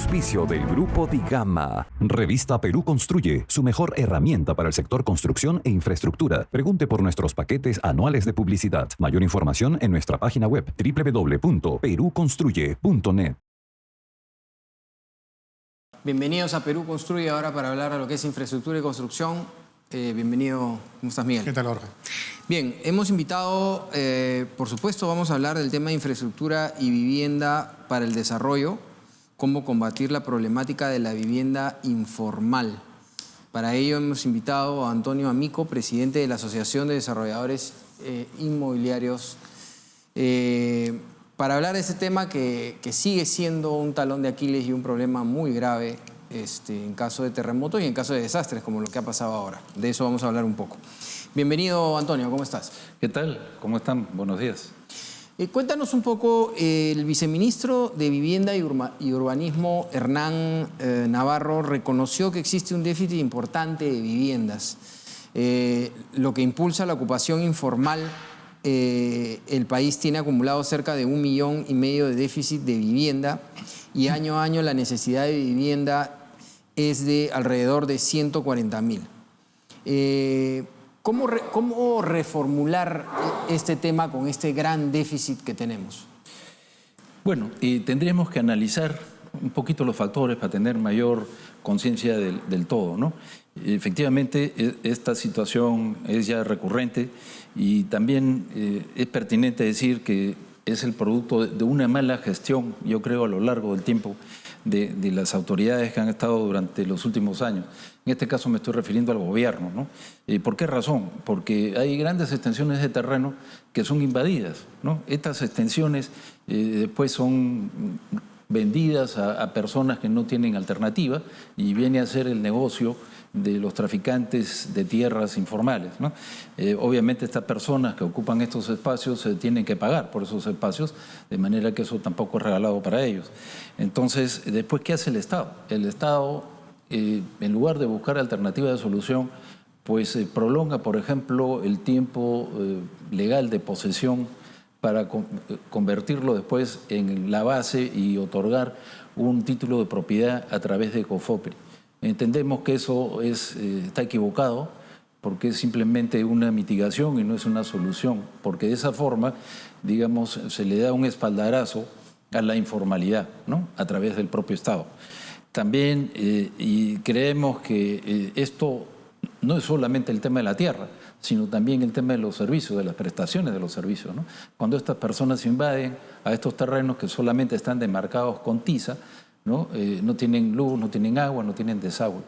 auspicio del Grupo Digama. Revista Perú Construye, su mejor herramienta para el sector construcción e infraestructura. Pregunte por nuestros paquetes anuales de publicidad. Mayor información en nuestra página web www.peruconstruye.net. Bienvenidos a Perú Construye, ahora para hablar de lo que es infraestructura y construcción. Bienvenido, ¿cómo estás, Miguel? ¿Qué tal, Jorge? Bien, hemos invitado, por supuesto, vamos a hablar del tema de infraestructura y vivienda para el desarrollo, cómo combatir la problemática de la vivienda informal. Para ello hemos invitado a Antonio Amico, presidente de la Asociación de Desarrolladores Inmobiliarios, para hablar de este tema que sigue siendo un talón de Aquiles y un problema muy grave en caso de terremotos y en caso de desastres, como lo que ha pasado ahora. De eso vamos a hablar un poco. Bienvenido, Antonio, ¿cómo estás? ¿Qué tal? ¿Cómo están? Buenos días. Cuéntanos un poco, el viceministro de Vivienda y Urbanismo, Hernán Navarro, reconoció que existe un déficit importante de viviendas, lo que impulsa la ocupación informal. El país tiene acumulado cerca de 1,5 millones de déficit de vivienda y año a año la necesidad de vivienda es de alrededor de 140.000. ¿Cómo reformular este tema con este gran déficit que tenemos? Bueno, tendríamos que analizar un poquito los factores para tener mayor conciencia del todo, ¿no? Efectivamente, esta situación es ya recurrente y también es pertinente decir que es el producto de una mala gestión, yo creo, a lo largo del tiempo de las autoridades que han estado durante los últimos años. En este caso me estoy refiriendo al gobierno, ¿no? ¿Por qué razón? Porque hay grandes extensiones de terreno que son invadidas, ¿no? Estas extensiones después son vendidas a personas que no tienen alternativa y viene a ser el negocio de los traficantes de tierras informales, ¿no? Obviamente estas personas que ocupan estos espacios tienen que pagar por esos espacios, de manera que eso tampoco es regalado para ellos. Entonces, después, ¿qué hace el Estado? El Estado, en lugar de buscar alternativas de solución, pues prolonga, por ejemplo, el tiempo legal de posesión para convertirlo después en la base y otorgar un título de propiedad a través de COFOPRI. Entendemos que eso está equivocado porque es simplemente una mitigación y no es una solución, porque de esa forma, digamos, se le da un espaldarazo a la informalidad, ¿no? A través del propio Estado. También y creemos que esto no es solamente el tema de la tierra, sino también el tema de los servicios, de las prestaciones de los servicios, ¿no? Cuando estas personas invaden a estos terrenos que solamente están demarcados con tiza, ¿no? No tienen luz, no tienen agua, no tienen desagüe.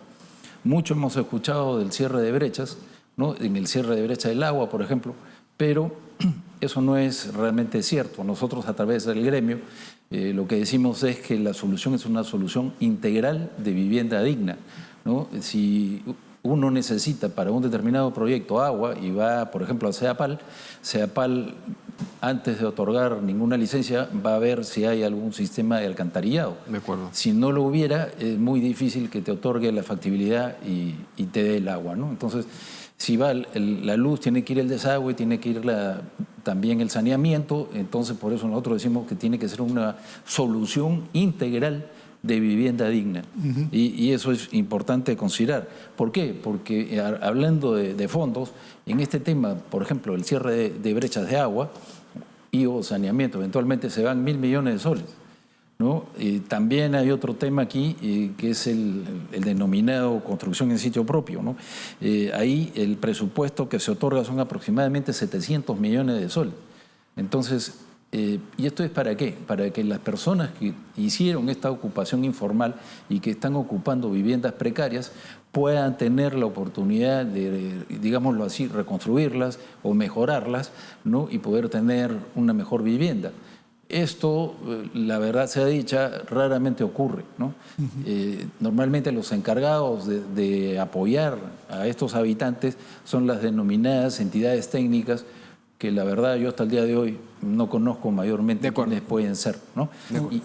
Mucho hemos escuchado del cierre de brechas, ¿no? En el cierre de brecha del agua, por ejemplo, pero eso no es realmente cierto. Nosotros, a través del gremio, lo que decimos es que la solución es una solución integral de vivienda digna, ¿no? Si uno necesita para un determinado proyecto agua y va, por ejemplo, a CEAPAL, antes de otorgar ninguna licencia, va a ver si hay algún sistema de alcantarillado. De acuerdo. Si no lo hubiera, es muy difícil que te otorgue la factibilidad y te dé el agua, ¿no? Entonces, si va la luz, tiene que ir el desagüe, tiene que ir también el saneamiento. Entonces, por eso nosotros decimos que tiene que ser una solución integral de vivienda digna. Y eso es importante considerar. ¿Por qué? Porque hablando de fondos, en este tema, por ejemplo, el cierre de brechas de agua y o saneamiento, eventualmente se van 1.000 millones de soles, ¿no? También hay otro tema aquí que es el denominado construcción en sitio propio, ¿no? Ahí el presupuesto que se otorga son aproximadamente 700 millones de soles. Entonces, ¿y esto es para qué? Para que las personas que hicieron esta ocupación informal y que están ocupando viviendas precarias puedan tener la oportunidad de, digámoslo así, reconstruirlas o mejorarlas, ¿no? Y poder tener una mejor vivienda. Esto, la verdad sea dicha, raramente ocurre, ¿no? Normalmente los encargados de apoyar a estos habitantes son las denominadas entidades técnicas, que la verdad yo hasta el día de hoy no conozco mayormente quiénes pueden ser, ¿no?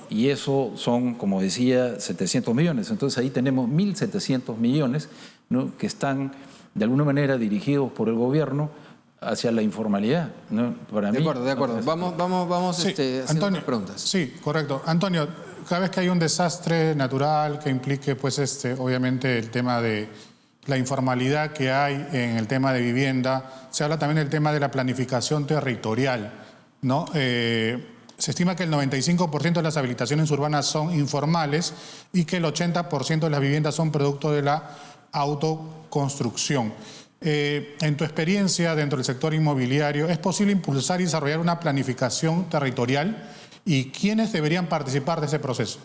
Y eso son, como decía, 700 millones. Entonces ahí tenemos 1.700 millones, ¿no? Que están de alguna manera dirigidos por el gobierno hacia la informalidad, ¿no? Para mí, de acuerdo. Vamos Sí, haciendo Antonio, preguntas. Sí, correcto. Antonio, cada vez que hay un desastre natural que implique, pues, obviamente, el tema de la informalidad que hay en el tema de vivienda, se habla también del tema de la planificación territorial, ¿no? Se estima que el 95% de las habitaciones urbanas son informales y que el 80% de las viviendas son producto de la autoconstrucción. En tu experiencia dentro del sector inmobiliario, ¿es posible impulsar y desarrollar una planificación territorial? ¿Y quiénes deberían participar de ese proceso?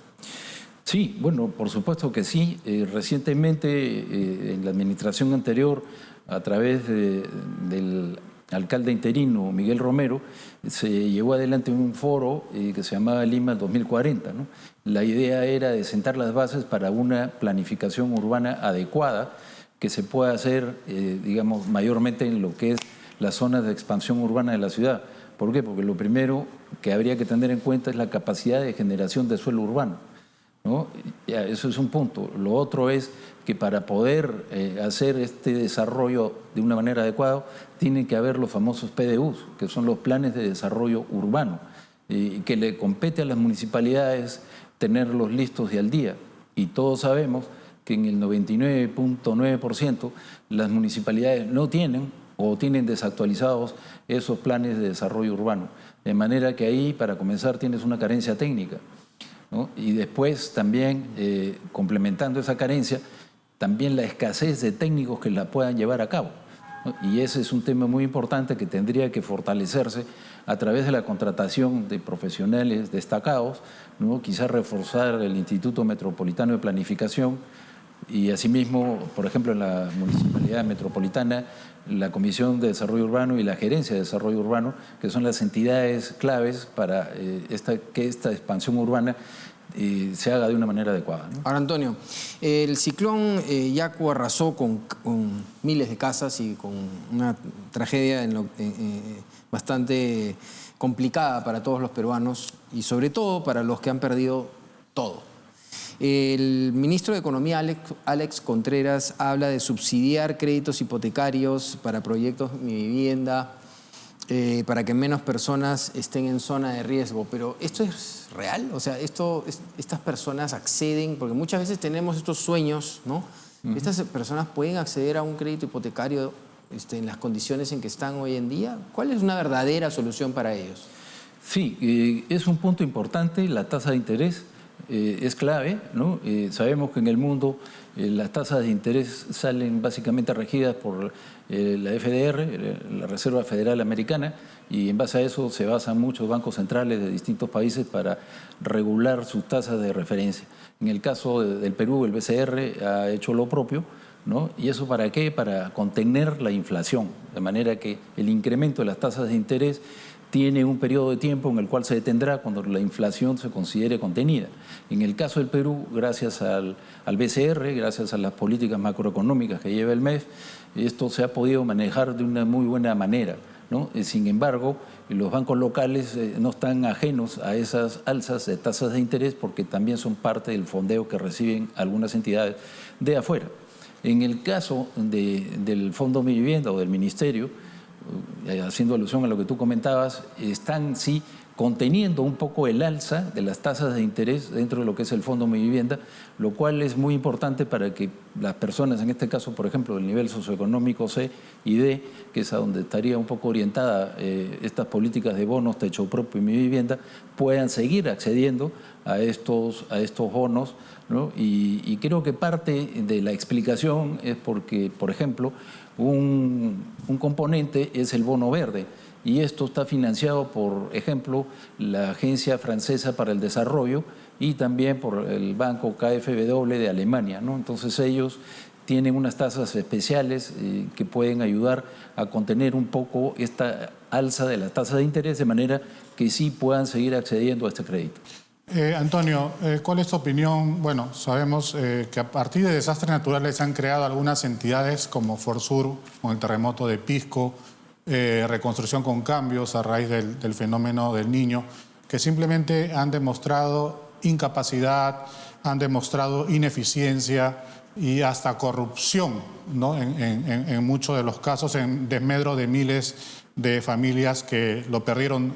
Sí, bueno, por supuesto que sí. Recientemente, en la administración anterior, a través del alcalde interino, Miguel Romero, se llevó adelante un foro que se llamaba Lima 2040, ¿no? La idea era de sentar las bases para una planificación urbana adecuada que se pueda hacer, digamos, mayormente en lo que es las zonas de expansión urbana de la ciudad. ¿Por qué? Porque lo primero que habría que tener en cuenta es la capacidad de generación de suelo urbano, ¿no? Ya, eso es un punto. Lo otro es que para poder hacer este desarrollo de una manera adecuada, tienen que haber los famosos PDUs, que son los planes de desarrollo urbano, que le compete a las municipalidades tenerlos listos y al día. Y todos sabemos que en el 99.9% las municipalidades no tienen o tienen desactualizados esos planes de desarrollo urbano. De manera que ahí, para comenzar, tienes una carencia técnica, ¿no? Y después también, complementando esa carencia, también la escasez de técnicos que la puedan llevar a cabo, ¿no? Y ese es un tema muy importante que tendría que fortalecerse a través de la contratación de profesionales destacados, ¿no? Quizás reforzar el Instituto Metropolitano de Planificación y asimismo, por ejemplo, en la Municipalidad Metropolitana, la Comisión de Desarrollo Urbano y la Gerencia de Desarrollo Urbano, que son las entidades claves para que esta expansión urbana se haga de una manera adecuada, ¿no? Ahora, Antonio, el ciclón Yaku arrasó con miles de casas y con una tragedia bastante complicada para todos los peruanos y sobre todo para los que han perdido todo. El ministro de Economía, Alex Contreras, habla de subsidiar créditos hipotecarios para proyectos de vivienda, para que menos personas estén en zona de riesgo. Pero ¿esto es real? O sea, estas personas acceden, porque muchas veces tenemos estos sueños, ¿no? Estas personas pueden acceder a un crédito hipotecario en las condiciones en que están hoy en día. ¿Cuál es una verdadera solución para ellos? Sí, es un punto importante, la tasa de interés. Es clave, ¿no? Sabemos que en el mundo las tasas de interés salen básicamente regidas por la FDR, la Reserva Federal Americana, y en base a eso se basan muchos bancos centrales de distintos países para regular sus tasas de referencia. En el caso del Perú, el BCR ha hecho lo propio, ¿no? ¿Y eso para qué? Para contener la inflación, de manera que el incremento de las tasas de interés tiene un periodo de tiempo en el cual se detendrá cuando la inflación se considere contenida. En el caso del Perú, gracias al BCR, gracias a las políticas macroeconómicas que lleva el MEF, esto se ha podido manejar de una muy buena manera, ¿no? Sin embargo, los bancos locales no están ajenos a esas alzas de tasas de interés porque también son parte del fondeo que reciben algunas entidades de afuera. En el caso del Fondo Mi Vivienda o del Ministerio, haciendo alusión a lo que tú comentabas, están sí conteniendo un poco el alza de las tasas de interés dentro de lo que es el Fondo Mi Vivienda, lo cual es muy importante para que las personas, en este caso, por ejemplo, del nivel socioeconómico C y D, que es a donde estaría un poco orientada estas políticas de bonos, techo propio y Mi Vivienda, puedan seguir accediendo a estos bonos, ¿no? Y creo que parte de la explicación es porque, por ejemplo, un componente es el bono verde y esto está financiado por ejemplo la Agencia Francesa para el Desarrollo y también por el banco KfW de Alemania, ¿no? Entonces ellos tienen unas tasas especiales que pueden ayudar a contener un poco esta alza de las tasas de interés de manera que sí puedan seguir accediendo a este crédito. Antonio, ¿cuál es tu opinión? Bueno, sabemos que a partir de desastres naturales se han creado algunas entidades como Forsur, con el terremoto de Pisco, Reconstrucción con Cambios a raíz del fenómeno del Niño, que simplemente han demostrado incapacidad, han demostrado ineficiencia y hasta corrupción, ¿no? En muchos de los casos, en desmedro de miles de familias que lo perdieron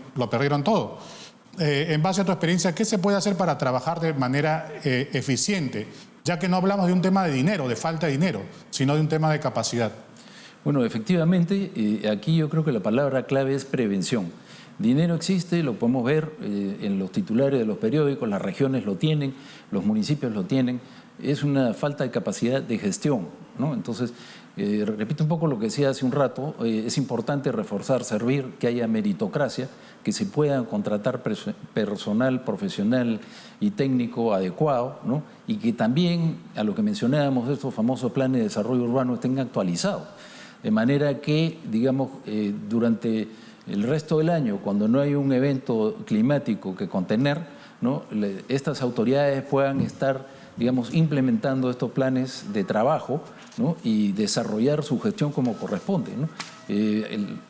todo. En base a tu experiencia, ¿qué se puede hacer para trabajar de manera eficiente? Ya que no hablamos de un tema de dinero, de falta de dinero, sino de un tema de capacidad. Bueno, efectivamente, aquí yo creo que la palabra clave es prevención. Dinero existe, lo podemos ver en los titulares de los periódicos, las regiones lo tienen, los municipios lo tienen. Es una falta de capacidad de gestión, ¿no? Entonces, repito un poco lo que decía hace un rato, es importante reforzar, servir, que haya meritocracia, que se pueda contratar personal profesional y técnico adecuado, ¿no? Y que también, a lo que mencionábamos, estos famosos planes de desarrollo urbano estén actualizados, de manera que, digamos, durante el resto del año, cuando no hay un evento climático que contener, ¿no? Estas autoridades puedan estar, digamos, implementando estos planes de trabajo, ¿no? Y desarrollar su gestión como corresponde, ¿no?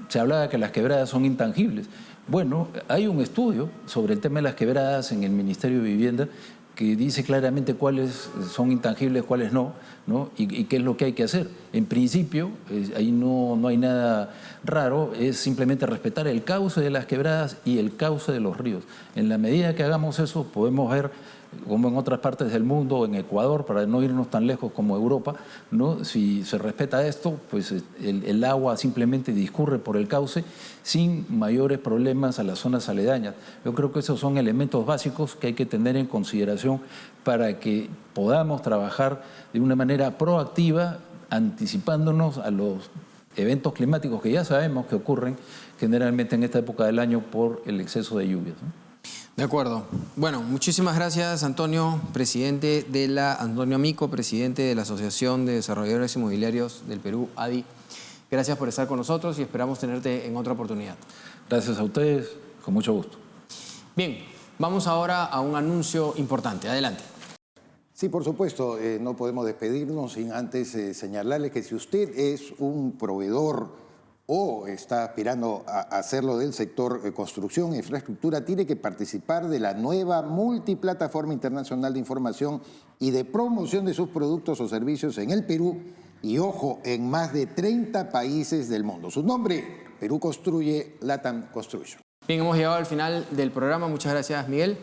Se hablaba que las quebradas son intangibles. Bueno, hay un estudio sobre el tema de las quebradas en el Ministerio de Vivienda que dice claramente cuáles son intangibles, cuáles no, ¿no? Y qué es lo que hay que hacer. En principio, ahí no hay nada raro, es simplemente respetar el cauce de las quebradas y el cauce de los ríos. En la medida que hagamos eso, podemos ver, como en otras partes del mundo, en Ecuador, para no irnos tan lejos como Europa, ¿no? Si se respeta esto, pues el agua simplemente discurre por el cauce sin mayores problemas a las zonas aledañas. Yo creo que esos son elementos básicos que hay que tener en consideración para que podamos trabajar de una manera proactiva, anticipándonos a los eventos climáticos que ya sabemos que ocurren generalmente en esta época del año por el exceso de lluvias, ¿no? De acuerdo. Bueno, muchísimas gracias, Antonio, Antonio Amico, presidente de la Asociación de Desarrolladores Inmobiliarios del Perú, ADI. Gracias por estar con nosotros y esperamos tenerte en otra oportunidad. Gracias a ustedes, con mucho gusto. Bien, vamos ahora a un anuncio importante. Adelante. Sí, por supuesto, no podemos despedirnos sin antes señalarle que si usted es un proveedor o está aspirando a hacerlo del sector construcción e infraestructura, tiene que participar de la nueva multiplataforma internacional de información y de promoción de sus productos o servicios en el Perú y, ojo, en más de 30 países del mundo. Su nombre, Perú Construye, LATAM Construction. Bien, hemos llegado al final del programa. Muchas gracias, Miguel.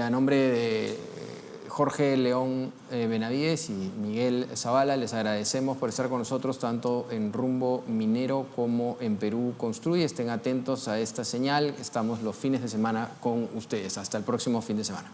A nombre de Jorge León Benavides y Miguel Zavala, les agradecemos por estar con nosotros tanto en Rumbo Minero como en Perú Construye. Estén atentos a esta señal. Estamos los fines de semana con ustedes. Hasta el próximo fin de semana.